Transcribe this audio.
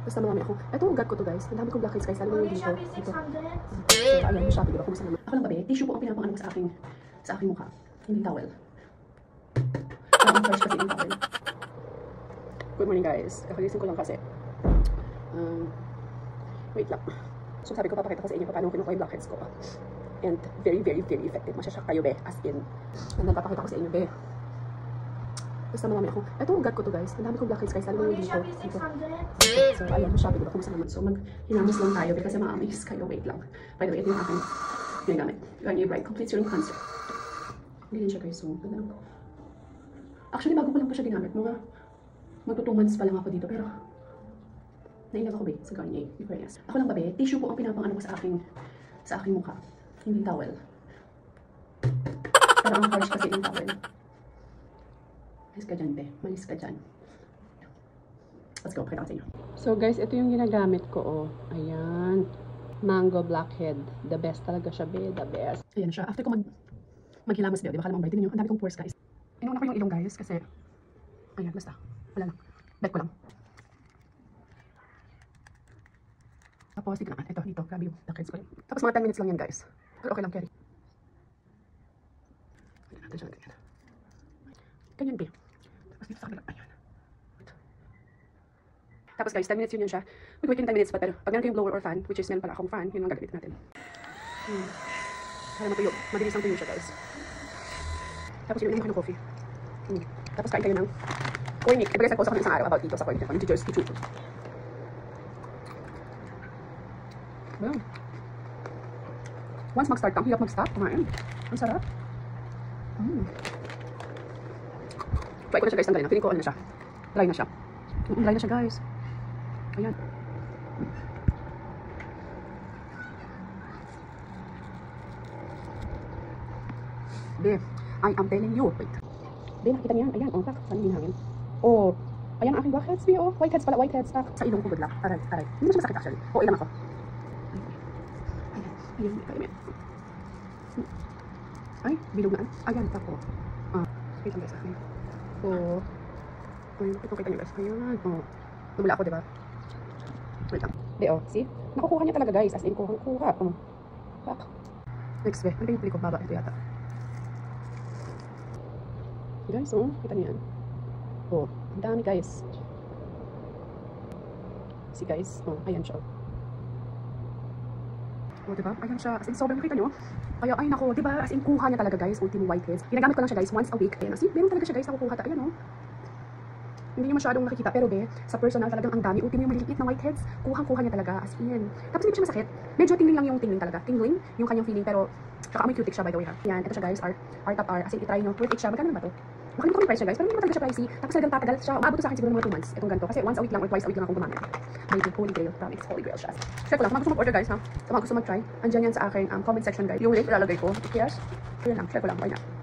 Basta marami ako. Ito ang ugat ko to guys. Ang dami kong blackheads guys. Lalo na yung dito. Ito. So, ayan, yung Shopee, diba? Kumusta naman? Ako lang babe, tissue po ang pinapang ko sa aking mukha. Hindi towel. Parang fresh kasi yung towel. Good morning guys. Kakagising ko lang kasi. Wait lang. So sabi ko, papakita ko sa inyo paano kinukuha yung blackheads ko. And very, very, very effective. Masyasyak kayo be. As in. And then papakita ko sa inyo be. Basta marami ako. Ito ang ugat ko to guys. Ang dami kong blackheads guys. Lalo na yung dito. So ayan, yung Shopee, diba? Kumusta naman? So maghinamos lang tayo kasi ma-amaze kayo. Wait lang. By the way, ito yung aking ginagamit. Garnier Bright Complete Serum Cleanser. Hindi din siya guys. So, ganda lang. Actually, bago ko lang pa siya ginamit. Magto 2 months pa lang ako dito. Pero, nailag ako be sa Garnier. Yes. Ako lang ba be, tissue po ang pinapang ko sa aking mukha. Hindi towel. Parang ang harsh kasi yung towel. Malis ka dyan be. Malis ka dyan. Let's go. Pakita ko sa inyo. So guys, ito yung ginagamit ko. Oh. Ayan. Mango Blackhead. The best talaga siya be. The best. Ayan siya. After ko maghilamos be. Di ba kalamang bite? Tignan nyo. Ang dami kong pores guys. Inuuna ko yung ilong guys kasi ayan, basta. Wala lang. Bet ko lang. Tapos, tignan naman. Ito, dito. Grabe yung blackheads ko. Tapos mga 10 minutes lang yan guys. Pero okay lang, carry. Ganyan natin siya. Ganyan. Ganyan be. Tapos dito sa kabila. Ayan. Tapos guys, 10 minutes yun siya. Wait 10 minutes pa. Pero pag meron kayong blower or fan, which is meron pala akong fan, yun ang gagamitin natin. Para matuyo. Mabilis ang tuyo siya guys. Tapos yun, kayo ng coffee. Tapos kain kayo ng Cornic. Ibigay sa post ako ng isang araw about dito sa Cornic. Yung teacher's kitchen. Well, once mag-start ka, ang hirap mag-stop. Kumain. Ang sarap. Try ko na siya guys, tanggalin. Feeling ko ano na siya. Dry na siya. Dry na siya guys. Ayan. Be, I am telling you. Wait. Be, nakita niyan. Ayan, oh, tak. Saan yung hangin? Oh, ayan ang aking blackheads, be, oh. Whiteheads pala, whiteheads. Tak. Sa ilong ko, good luck. Aray, aray. Hindi mo siya masakit actually. Okay lang ako. Ayan, ayan. Ay, bilog na. Ayan, tak, oh. Wait lang guys, akin. Oh. Ayan, kita niyo guys. Ayan, oh. Lumula ako, diba? Wait lang. Be, oh, see? Nakukuha niya talaga guys. As in, kuha. Oh. Tak. Next, be. Ano yung pili ko? Baba. Ito yata. Guys, oh, kita niyo yan. Oh, ang dami guys. See guys, oh, ayan siya. Oh, diba? Ayan siya. As in, sobrang kita nyo. Kaya, ay nako, diba? As in, kuha niya talaga guys. Ultimo whiteheads. Ginagamit ko lang siya guys once a week. Ayan, see, meron talaga siya guys. Nakukuha. Ayan, oh. Hindi nyo masyadong nakikita. Pero be, sa personal talagang ang dami. Ultimo yung maliliit na whiteheads. Kuhang-kuha niya talaga. As in. Tapos hindi siya masakit. Medyo tingling lang yung tingling talaga. Tingling yung kanyang feeling. Pero, tsaka amoy cutic siya by the way ha. Yan, ito siya guys. R top R. As in, itry nyo. Worth it siya. Magkano naman ba to? Makalimutan ko yung price siya guys. Pero hindi naman talaga siya pricey. Tapos talagang tatagal siya. Umabot sa akin siguro mga 2 months. Itong ganito. Kasi once a week lang or twice a week lang akong gumamit. Baby, holy grail. Promise, holy grail siya. Check ko lang. Kung gusto mag-order guys ha. Kung gusto mag-try. Andyan yan sa akin comment section guys. Yung link ilalagay ko. Yes. So yan lang. Check ko lang. Bye na.